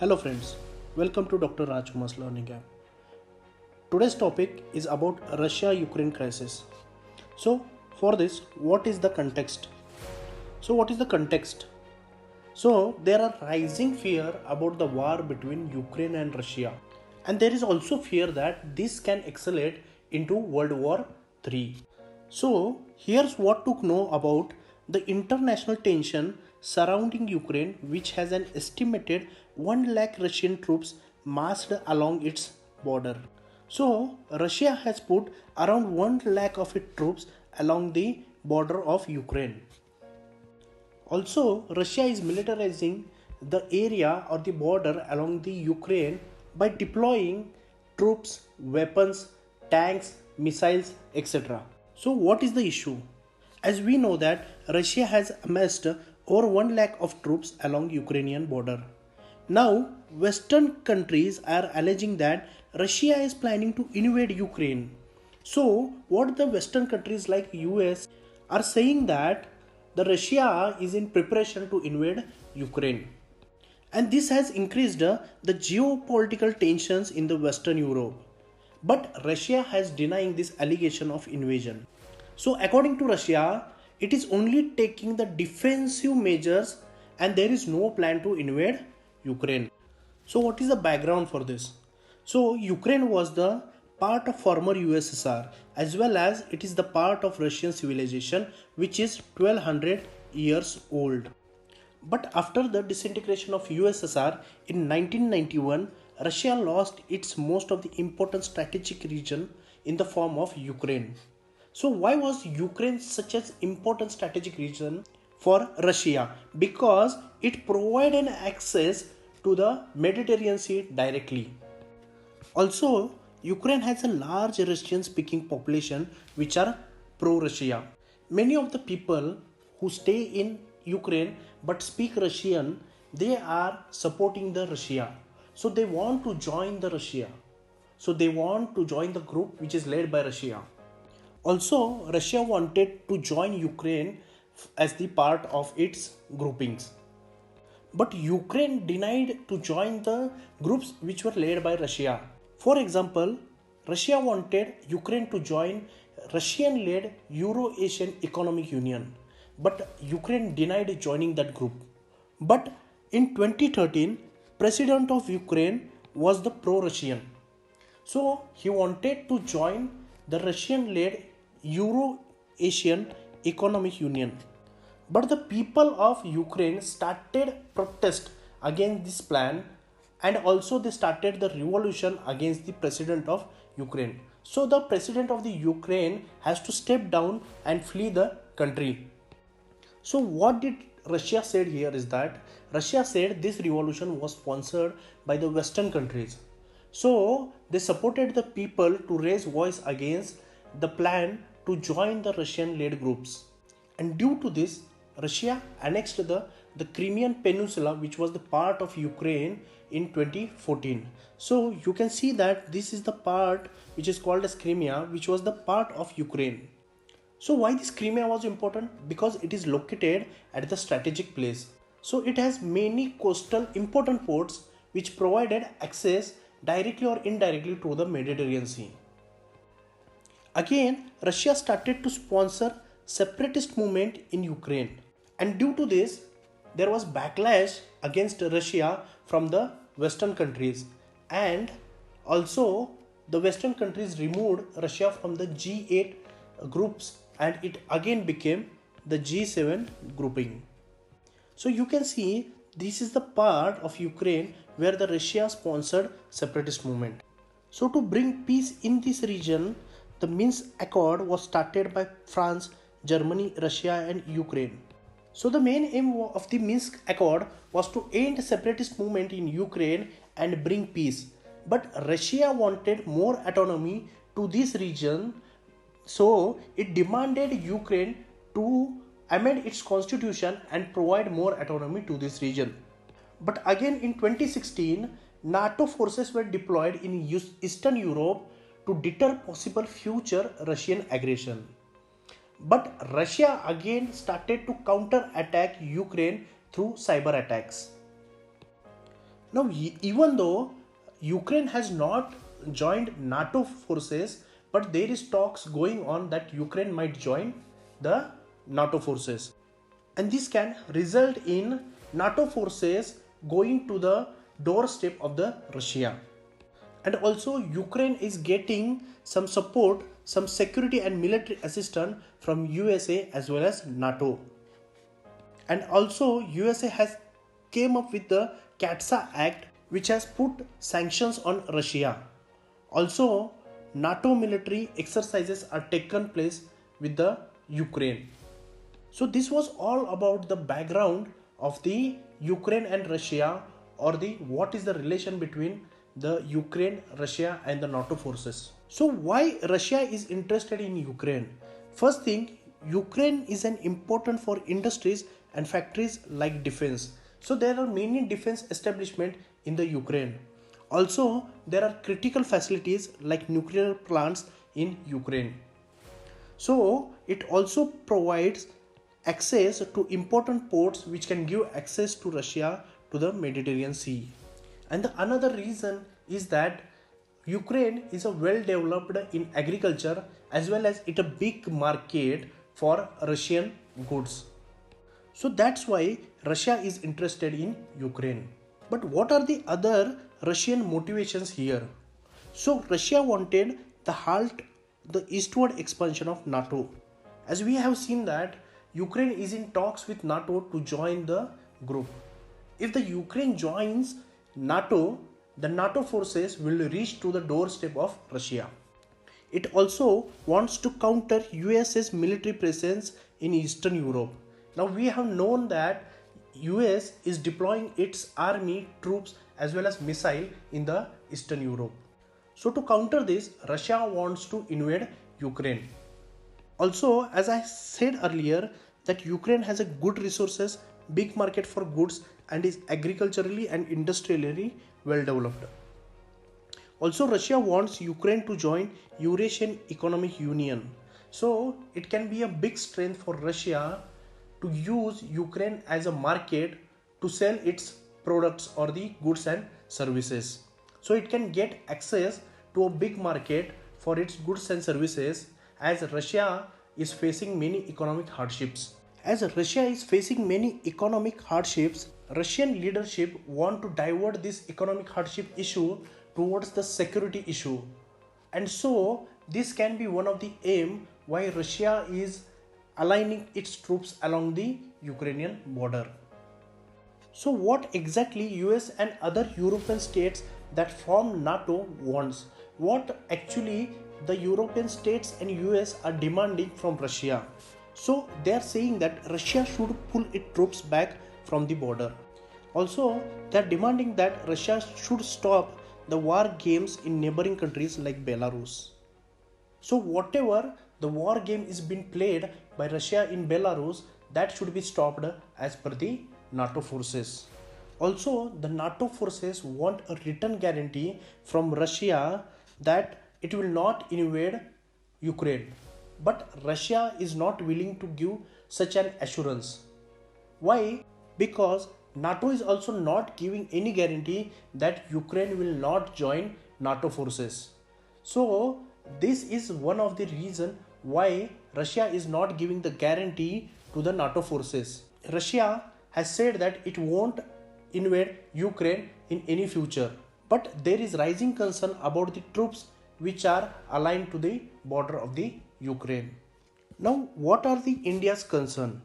Hello friends, welcome to Dr. Rajkumar's Learning App. Today's topic is about Russia-Ukraine crisis. So for this, what is the context? So there are rising fear about the war between Ukraine and Russia. And there is also fear that this can escalate into World War III. So here's what to know about the international tension surrounding Ukraine, which has an estimated 1 lakh Russian troops massed along its border. So Russia has put around 1 lakh of its troops along the border of Ukraine. Also, Russia is militarizing the area or the border along the Ukraine by deploying troops, weapons, tanks, missiles, etc. So what is the issue? As we know that Russia has amassed over 1 lakh of troops along Ukrainian border. Now, Western countries are alleging that Russia is planning to invade Ukraine. So, what the Western countries like US are saying that the Russia is in preparation to invade Ukraine. And this has increased the geopolitical tensions in the Western Europe. But Russia has denying this allegation of invasion. So according to Russia, it is only taking the defensive measures and there is no plan to invade Ukraine. So what is the background for this? So Ukraine was the part of former USSR as well as it is the part of Russian civilization which is 1200 years old. But after the disintegration of USSR in 1991, Russia lost its most of the important strategic region in the form of Ukraine. So why was Ukraine such an important strategic region for Russia? Because it provided access to the Mediterranean Sea directly. Also, Ukraine has a large Russian speaking population which are pro-Russia. Many of the people who stay in Ukraine but speak Russian, they are supporting the Russia. So they want to join the Russia. So they want to join the group which is led by Russia. Also, Russia wanted to join Ukraine as the part of its groupings. But Ukraine denied to join the groups which were led by Russia. For example, Russia wanted Ukraine to join Russian-led Euro-Asian Economic Union, but Ukraine denied joining that group. But in 2013, President of Ukraine was the pro-Russian. So he wanted to join the Russian-led Euro-Asian Economic Union. But the people of Ukraine started protest against this plan and also they started the revolution against the president of Ukraine. So the president of the Ukraine has to step down and flee the country. So what did Russia said here is that Russia said this revolution was sponsored by the Western countries. So they supported the people to raise voice against the plan to join the Russian-led groups. And due to this, Russia annexed the Crimean Peninsula, which was the part of Ukraine in 2014. So you can see that this is the part which is called as Crimea, which was the part of Ukraine. So why this Crimea was important? Because it is located at the strategic place. So it has many coastal important ports which provided access directly or indirectly to the Mediterranean Sea. Again, Russia started to sponsor separatist movement in Ukraine. And due to this, there was backlash against Russia from the Western countries. And also, the Western countries removed Russia from the G8 groups and it again became the G7 grouping. So you can see this is the part of Ukraine where the Russia sponsored separatist movement. So to bring peace in this region, the Minsk Accord was started by France, Germany, Russia and Ukraine. So the main aim of the Minsk Accord was to end separatist movement in Ukraine and bring peace. But Russia wanted more autonomy to this region, so it demanded Ukraine to amend its constitution and provide more autonomy to this region. But again in 2016, NATO forces were deployed in Eastern Europe to deter possible future Russian aggression. But Russia again started to counter-attack Ukraine through cyber attacks. Now, even though Ukraine has not joined NATO forces, but there is talks going on that Ukraine might join the NATO forces. And this can result in NATO forces going to the doorstep of the Russia. And also Ukraine is getting some support, some security and military assistance from USA as well as NATO. And also USA has came up with the CATSA Act, which has put sanctions on Russia. Also NATO military exercises are taken place with the Ukraine. So this was all about the background of the Ukraine and Russia, or the what is the relation between the Ukraine, Russia and the NATO forces. So why Russia is interested in Ukraine? First thing, Ukraine is an important for industries and factories like defense. So there are many defense establishments in the Ukraine. Also there are critical facilities like nuclear plants in Ukraine. So it also provides access to important ports which can give access to Russia to the Mediterranean Sea. And the another reason is that Ukraine is a well developed in agriculture, as well as it a big market for Russian goods. So that's why Russia is interested in Ukraine. But what are the other Russian motivations here? So Russia wanted the halt the eastward expansion of NATO. As we have seen that Ukraine is in talks with NATO to join the group. If the Ukraine joins NATO, the NATO forces will reach to the doorstep of Russia. It also wants to counter US's military presence in Eastern Europe. Now we have known that US is deploying its army, troops as well as missile in the Eastern Europe. So to counter this, Russia wants to invade Ukraine. Also, as I said earlier, that Ukraine has a good resources, big market for goods and is agriculturally and industrially well developed. Also, Russia wants Ukraine to join Eurasian Economic Union. So it can be a big strength for Russia to use Ukraine as a market to sell its products or the goods and services. So it can get access to a big market for its goods and services, as Russia is facing many economic hardships. As Russia is facing many economic hardships, Russian leadership want to divert this economic hardship issue towards the security issue. And so this can be one of the aim why Russia is aligning its troops along the Ukrainian border. So what exactly US and other European states that form NATO wants? What actually the European states and US are demanding from Russia? So they are saying that Russia should pull its troops back from the border. Also, they are demanding that Russia should stop the war games in neighboring countries like Belarus. So whatever the war game is being played by Russia in Belarus, that should be stopped as per the NATO forces. Also, the NATO forces want a written guarantee from Russia that it will not invade Ukraine. But Russia is not willing to give such an assurance. Why? Because NATO is also not giving any guarantee that Ukraine will not join NATO forces. So this is one of the reasons why Russia is not giving the guarantee to the NATO forces. Russia has said that it won't invade Ukraine in any future. But there is rising concern about the troops which are aligned to the border of the Ukraine. Now, what are the India's concern?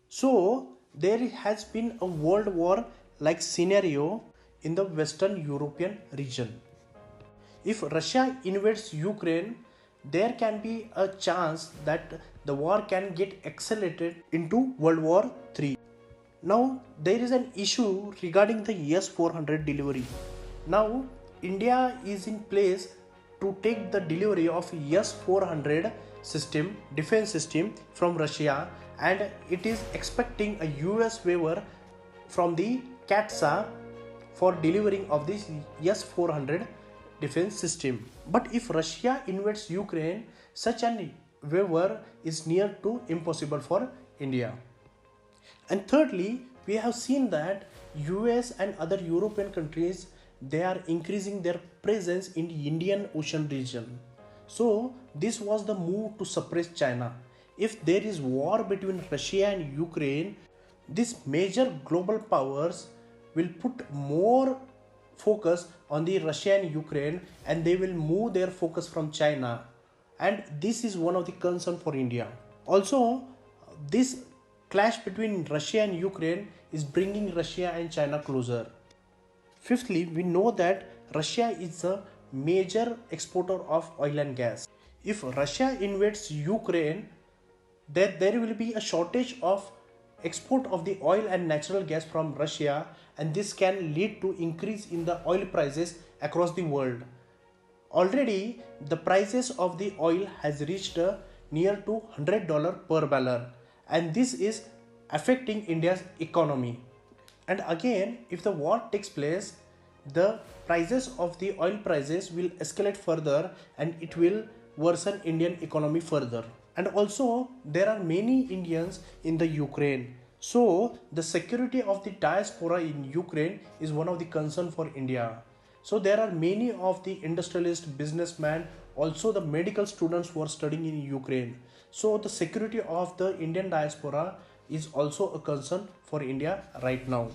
So, there has been a world war like scenario in the Western European region. If Russia invades Ukraine, there can be a chance that the war can get accelerated into World War III. Now, there is an issue regarding the S-400 delivery. Now, India is in place to take the delivery of S-400 system, defense system from Russia, and it is expecting a US waiver from the CATSA for delivering of this S-400 defense system. But if Russia invades Ukraine, such an waiver is near to impossible for India. And thirdly, we have seen that US and other European countries, they are increasing their presence in the Indian Ocean region. So this was the move to suppress China. If there is war between Russia and Ukraine, these major global powers will put more focus on the Russia and Ukraine, and they will move their focus from China, and this is one of the concern for India. Also, this clash between Russia and Ukraine is bringing Russia and China closer. Fifthly, we know that Russia is a major exporter of oil and gas. If Russia invades Ukraine, then there will be a shortage of export of the oil and natural gas from Russia, and this can lead to increase in the oil prices across the world. Already the prices of the oil has reached near to $100 per barrel, and this is affecting India's economy. And again, if the war takes place, the prices of the oil prices will escalate further and it will worsen Indian economy further. And also there are many Indians in the Ukraine. So the security of the diaspora in Ukraine is one of the concern for India. So there are many of the industrialists, businessmen, also the medical students who are studying in Ukraine. So the security of the Indian diaspora is also a concern for India right now.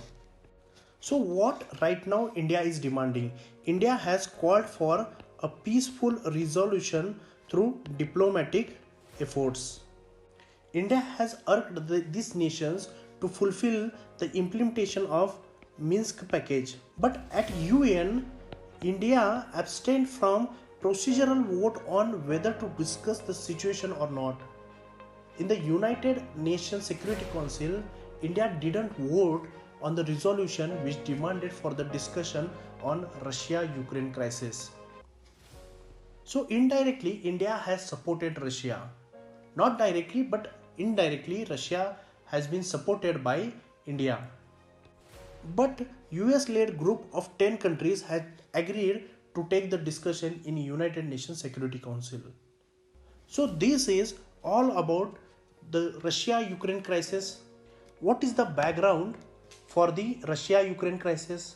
So what right now India is demanding? India has called for a peaceful resolution through diplomatic efforts. India has urged these nations to fulfill the implementation of Minsk package. But at UN, India abstained from procedural vote on whether to discuss the situation or not. In the United Nations Security Council, India didn't vote on the resolution which demanded for the discussion on Russia-Ukraine crisis. So indirectly, India has supported Russia. Not directly, but indirectly, Russia has been supported by India. But US-led group of 10 countries had agreed to take the discussion in United Nations Security Council. So this is all about the Russia-Ukraine crisis. What is the background for the Russia-Ukraine crisis?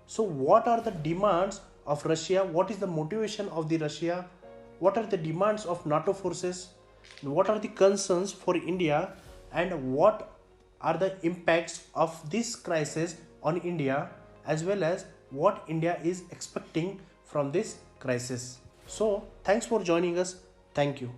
So what are the demands of Russia? What is the motivation of the Russia? What are the demands of NATO forces? What are the concerns for India? And what are the impacts of this crisis on India, as well as what India is expecting from this crisis? So thanks for joining us. Thank you.